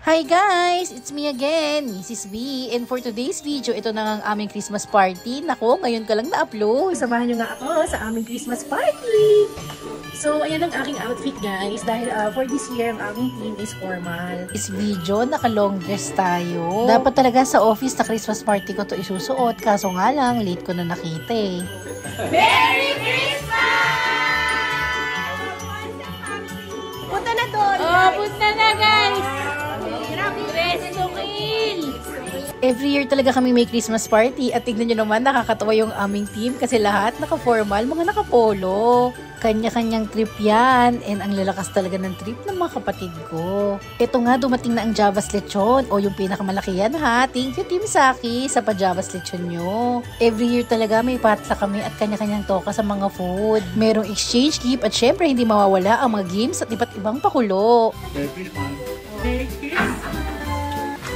Hi guys! It's me again, Mrs. B. And for today's video, ito na ang aming Christmas party. Nako, ngayon ka lang na-upload. Samahan nyo nga ako sa aming Christmas party. So, ayan ang aking outfit guys. Dahil for this year, ang aming theme is formal. This video, naka-long dress tayo. Dapat talaga sa office na Christmas party ko to isusuot. Kaso nga lang, late ko na nakita eh. Merry Christmas! Punta na doon! Oh, punta na guys! Every year talaga kami may Christmas party at tignan nyo naman nakakatawa yung aming team kasi lahat naka-formal, mga naka-polo. Kanya-kanyang trip yan and ang lalakas talaga ng trip ng mga kapatid ko. Ito nga dumating na ang Java's Lechon o yung pinakamalaki yan ha. Thank you Team Saki sa pa-Java's Lechon nyo. Every year talaga may patla kami at kanya-kanyang toka sa mga food. Merong exchange gift at syempre hindi mawawala ang mga games at iba't ibang pakulo. Merry Christmas!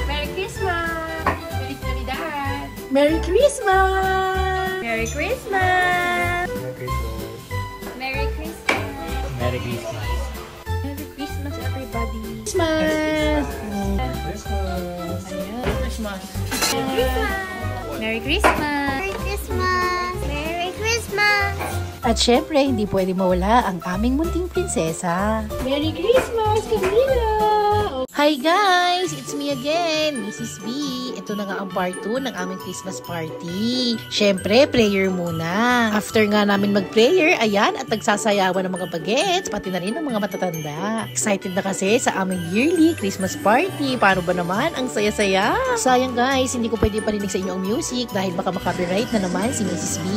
Merry Christmas! Merry Christmas! Merry Christmas! Merry Christmas! Merry Christmas! Merry Christmas! Merry Christmas! Merry Christmas, everybody! Christmas! Christmas! Ayan, Christmas! Merry Christmas! Merry Christmas! Merry Christmas! At syempre, hindi pwede mawala ang aming munting prinsesa. Merry Christmas, Camila! Hi guys! It's me again, Mrs. B. Ito na nga ang part 2 ng aming Christmas party. Syempre, prayer muna. After nga namin mag-prayer, ayan, at nagsasayawan ng mga bagets, pati na rin ng mga matatanda. Excited na kasi sa aming yearly Christmas party. Paano ba naman? Ang saya-saya! Sayang guys, hindi ko pwede parinig sa inyo ang music dahil baka makapiright na naman si Mrs. B.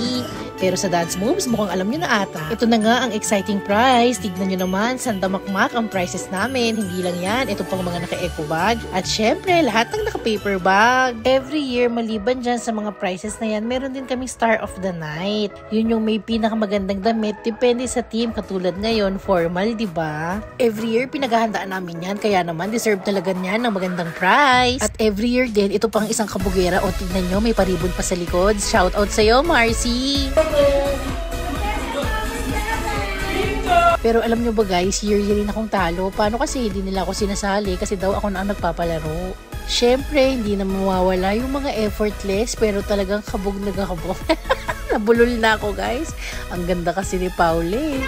Pero sa dance moves, mukhang alam nyo na ata. Ito na nga ang exciting prize. Tignan nyo naman, sandamakmak ang prizes namin. Hindi lang yan, ito pang mga naka-eco bag. At syempre, lahat ng naka-paper bag. Every year, maliban dyan sa mga prizes na yan, meron din kaming Star of the Night. Yun yung may pinakamagandang damit. Depende sa team. Katulad ngayon, formal, di ba? Every year, pinaghahandaan namin yan. Kaya naman, deserve talaga niyan ng magandang prize. At every year din, ito pang isang kabugera. O tignan nyo, may paribon pa sa likod. Shout out sa'yo, Marcy! Pero alam nyo ba guys, yearly rin akong talo. Paano kasi hindi nila ako sinasali kasi daw ako na ang nagpapalaro. Syempre, hindi na mawawala yung mga effortless pero talagang kabog na kabog. Nabulol na ako guys. Ang ganda kasi ni Paule.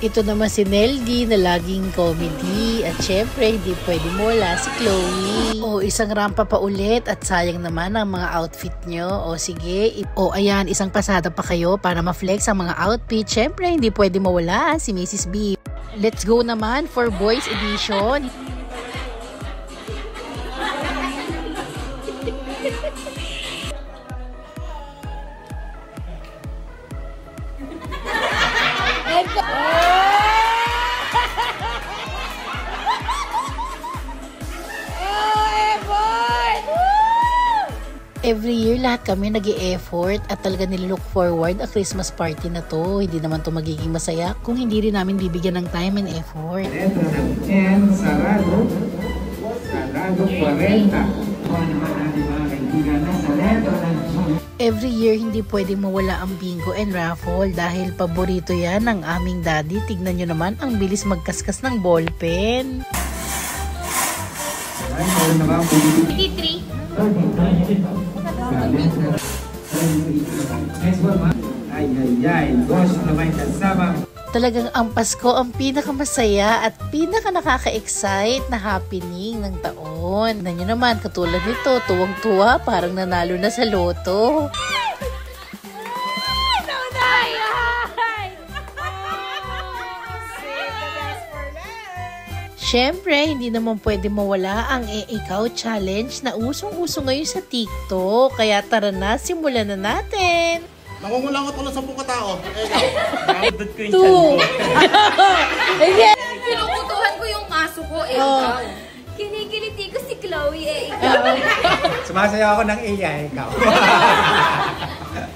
Ito naman si Neldy na laging comedy. At syempre, hindi pwede mawala si Chloe. O, isang rampa pa ulit. At sayang naman ang mga outfit nyo. O, sige. O, ayan, isang pasada pa kayo para ma-flex ang mga outfit. Syempre, hindi pwede mawala si Mrs. B. Let's go naman for Boys Edition. Every year, lahat kami nag-e-effort at talaga nililook forward ang Christmas party na to. Hindi naman to magiging masaya kung hindi rin namin bibigyan ng time and effort. Letra ng N, sarado. Sarado 40. Kung naman natin mga kaibigan na sa letra ng G. Every year, hindi pwedeng mawala ang bingo and raffle dahil paborito yan ng aming daddy. Tignan nyo naman ang bilis magkaskas ng ballpen. Ay, meron na ba ang 83. Next one, ma. Ay. Dos na may kasama. Talagang ang Pasko ang pinakamasaya at pinaka-nakaka-excite na happening ng taon. Tignan nyo naman, katulad nito, tuwang-tuwa, parang nanalo na sa loto. Siyempre, hindi naman pwede mawala ang Ikaw Challenge na usong-uso ngayon sa TikTok. Kaya tara na, simulan na natin! Nangungulangot ko ng 10 katao. Nakagdod ko yung Ayan! Pinukutuhan ko yung aso ko Oh. Kinigiliti ko si Chloe ikaw. Sumasayaw ako ng iya, ikaw.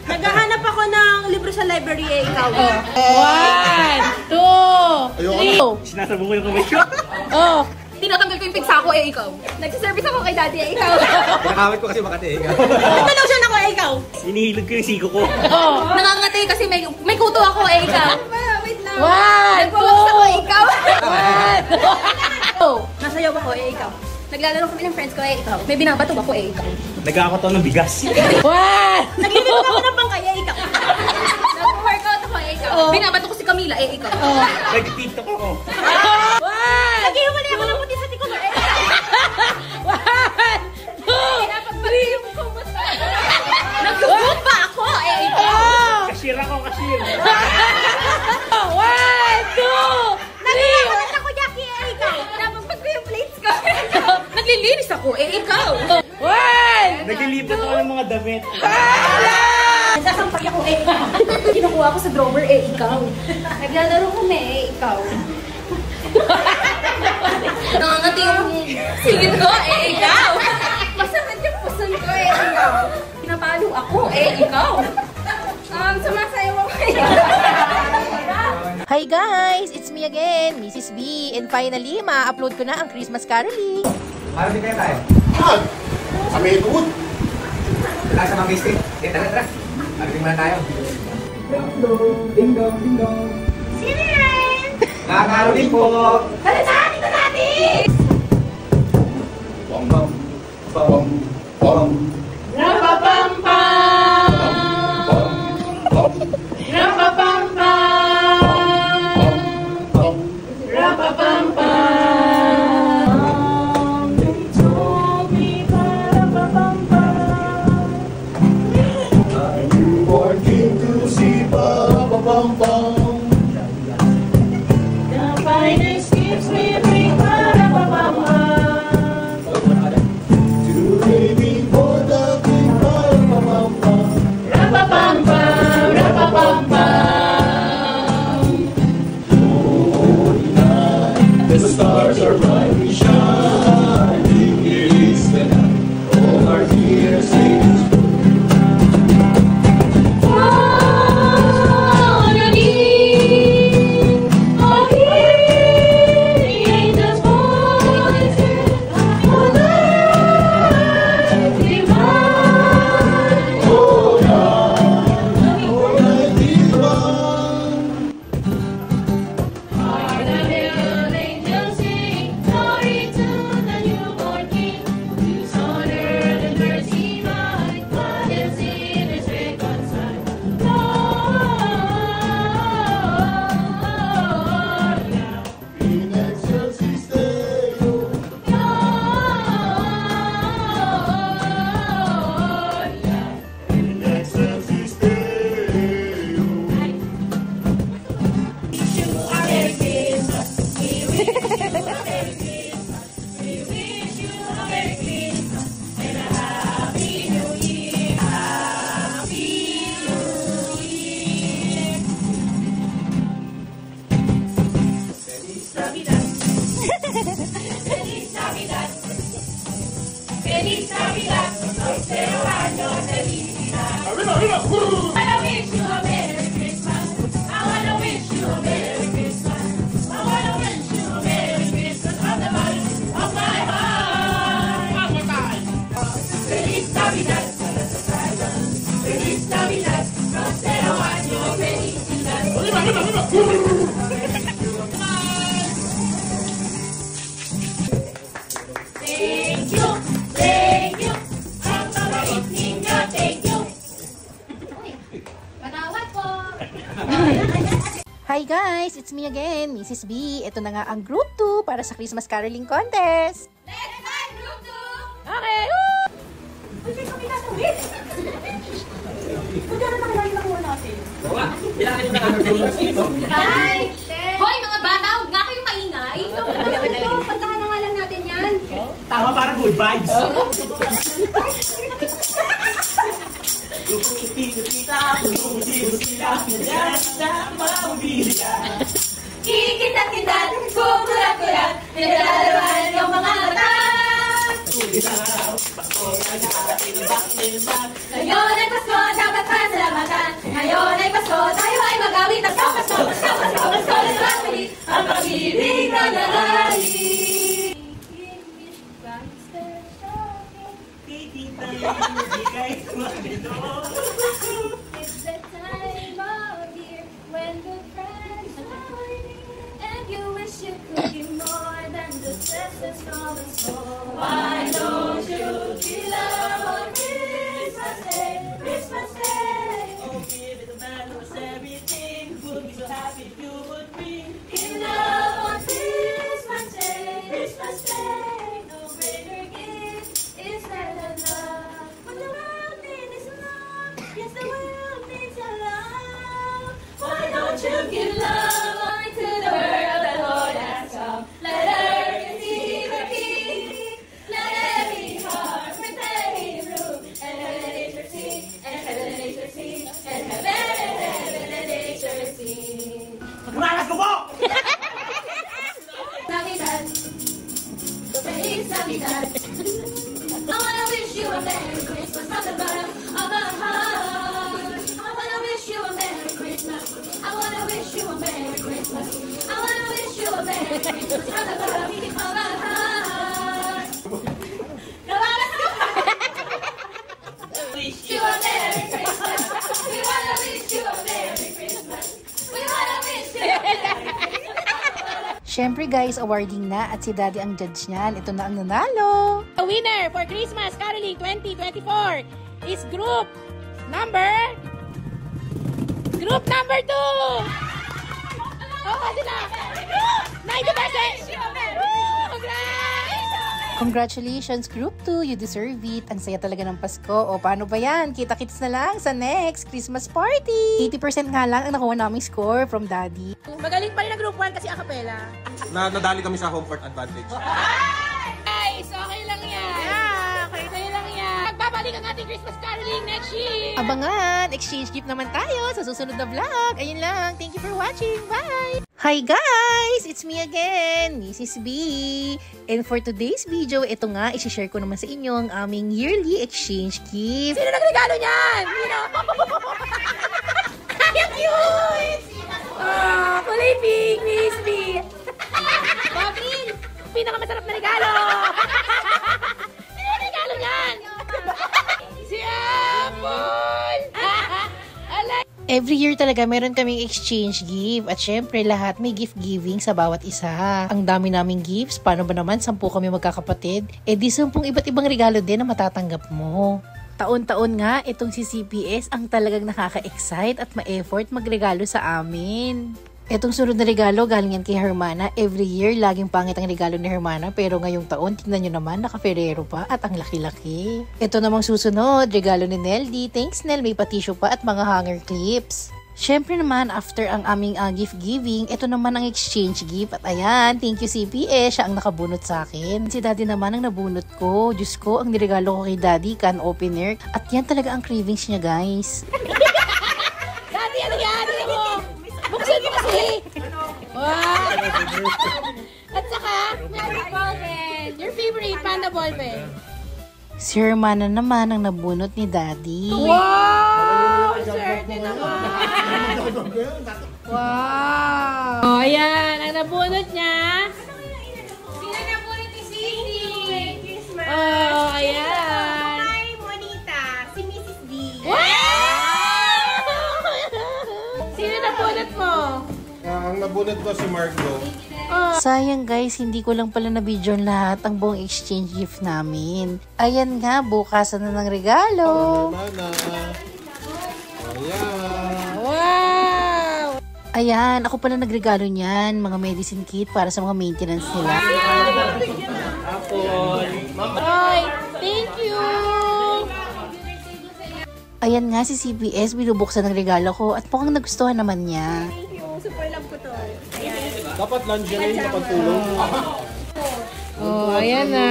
Naghahanap ako ng libro sa library ikaw. 1, 2, 3. Sinasabong ko yung kamay ko. Oh! Tinatanggal ko yung pigsa ko ikaw. Nagsiservice ako kay daddy ikaw. Pinakamit ko kasi Makati, ikaw. Manotion ako ikaw. Hinihilog ko yung siko ko. Oh! Nangangati kasi may kuto ako ikaw. Wait lang. 1, Nagpawas ako ikaw. 2, ikaw. Naglalaro kami ng friends ko, ikaw. May binabato ako, ikaw. Nag-aakataw ng bigas. What? Naglilito ako ng bangkay, ikaw. Nag-workout ako, ikaw. Binabato ko si Camila, ikaw. Nag-tiktok ako. What? Nag-iwalay ako ng puti sa tikulor, ikaw. 1, 2, 3. Nag-group pa ako, ikaw. Cashier ako, cashier. 1, 2, 3. Nag-iwalay ako, Jackie, ikaw. Napagpag ko yung plates ko. Naglilinis ako, ikaw. 1. Naglilipat ako ng mga damit. Nagsasampay ako, ikaw. Kinukuha ko sa drawer, ikaw. Naglalaro kami, ikaw. Nangangati yung singit ko, ikaw. Masakit yung puson ko, ikaw. Pinapalo ako, ikaw. Sumasayaw ako, Hi guys! It's me again, Mrs. B. And finally, ma-upload ko na ang Christmas caroling. Marami kayo tayo. Saan? Sa Maywood. Wala sa mga biscuit. Tara. Marami muna tayo. Ding dong, ding dong. Sino yan? Nakakaroling po. Kalitaan dito natin! Bom, bom, bom, bom. Rapapam-pam! Rapapam-pam! Rapapam-pam! They told me pa-rapapam-pam. A newborn king to see, ba-ba-bam-bam. The finest gifts we bring pa-rapapam-pam. To baby for the king, ba-ba-bam-bam. Rapapam-pam! Rapapam-pam! The stars are brightly shining. It's the night. All our dear saints. Hi guys! It's me again, Mrs. B. Ito na nga ang Group 2 para sa Christmas Caroling Contest. Let's go, group 2! Okay! Woo! Ay, kami nasawit! Punta na tayo nakuha natin. Hi! Hoy, mga bata! Huwag nga kayong maingay! Pantahan na nga lang natin yan. Tama, para good vibes. Kikita-kitan, kukulat-kulat, pinagdalaruan yung mga mata. Ngayon ay Pasko, dapat pasalamatan. Ngayon ay Pasko, tayo ay mag-awit. Pasko, Pasko, Pasko, Pasko, Pasko, Pasko, ang pag-ibig na nalali. It's the time of year when good friends are and you wish you could be more than the stress that's always wanna wish you a Merry Christmas from the bottom of my heart. I wanna wish you a Merry Christmas. I wanna wish you a Merry Christmas. I wanna wish you a Merry Christmas from the bottom of my heart. Wish you a Merry Christmas. We wanna wish you a Merry Christmas. We wanna wish you a Merry Christmas. Syempre guys, awarding na at si Daddy ang judge niyan. Ito na ang nanalo. The winner for Christmas Caroling 2024 is group number 2. Oh, sila. 90%. Congratulations, Group 2. You deserve it. Ang saya talaga ng Pasko. O, paano ba yan? Kita-kits na lang sa next Christmas party. 80% nga lang ang nakuha naming score from Daddy. Magaling pa rin ang group 1 kasi a cappella. Nadali kami sa home court advantage. Guys, okay lang yan. Okay lang yan. Magbabalik ang ating Christmas Caroling next year. Abangan! Exchange gift naman tayo sa susunod na vlog. Ayun lang. Thank you for watching. Bye! Hi guys! It's me again, Mrs. B. And for today's video, ito nga, isi-share ko naman sa inyo ang aming yearly exchange gift. Sino nagregalo niyan? Sino? Ang cute! Oh, kulay pink, Miss B. Boblin! Pinakamasarap na regalo! Sino nagregalo niyan? Si Apple! Every year talaga meron kaming exchange gift at syempre lahat may gift giving sa bawat isa. Ang dami naming gifts, paano ba naman 10 kami magkakapatid? Eh di 10 iba't ibang regalo din na matatanggap mo. Taon-taon nga itong si CPS ang talagang nakaka-excite at ma-effort magregalo sa amin. Etong sunod na regalo galing yan kay Hermana. Every year, laging pangit ang regalo ni Hermana. Pero ngayong taon, tingnan nyo naman, naka-Ferrero pa at ang laki-laki. Ito namang susunod, regalo ni Neldy. Thanks Nel, may patisyo pa at mga hanger clips. Syempre naman, after ang aming gift giving, ito naman ang exchange gift. At ayan, thank you CPS, siya ang nakabunot sa akin. Si Daddy naman ang nabunot ko. Diyos ko, ang niregalo ko kay Daddy, can opener. At yan talaga ang cravings niya guys. Daddy, ano yan? Buksan mo kasi! Wow! At saka, favorite ballpen. Your favorite panda ballpen. Si Hermana naman ang nabunot ni Daddy. Wow! Swerte naman! Wow! Oh, ayan. Ang nabunot niya. Sino nabunot ni Cindy? Christmas. Oh, ayan. Hi, Monita. Si Mrs. D. Wow! Sino nabunot mo? Ang nabunod ko si Margo. Sayang guys, hindi ko lang pala na-video lahat ang buong exchange gift namin. Ayan nga, bukasan na ng regalo. Mana. Ayan. Wow! Ayan, ako pala nagregalo niyan, mga medicine kit para sa mga maintenance nila. Oy, thank you! Ayan nga si CPS, binubuksan ng regalo ko at mukhang nagustuhan naman niya. Super love ko to. Dapat lingerie na pagtulong. Oh, ayan na.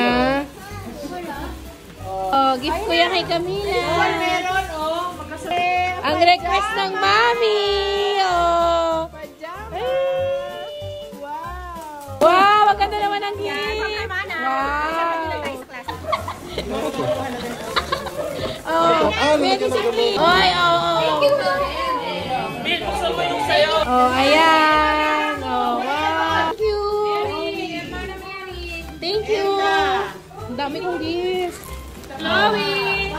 Oh, gift ko yan kay Camila. Meron, oh. Ang request ng mami. Oh. Wow, ang ganda naman ang gift. Wow. Oh, medicine kit. Oy, oh. Oh, ayan. Oh, wow. Thank you. Thank you. Ang dami kong gift. Chloe.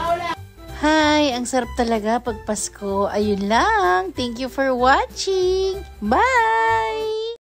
Hi, ang sarap talaga pag Pasko. Ayun lang. Thank you for watching. Bye!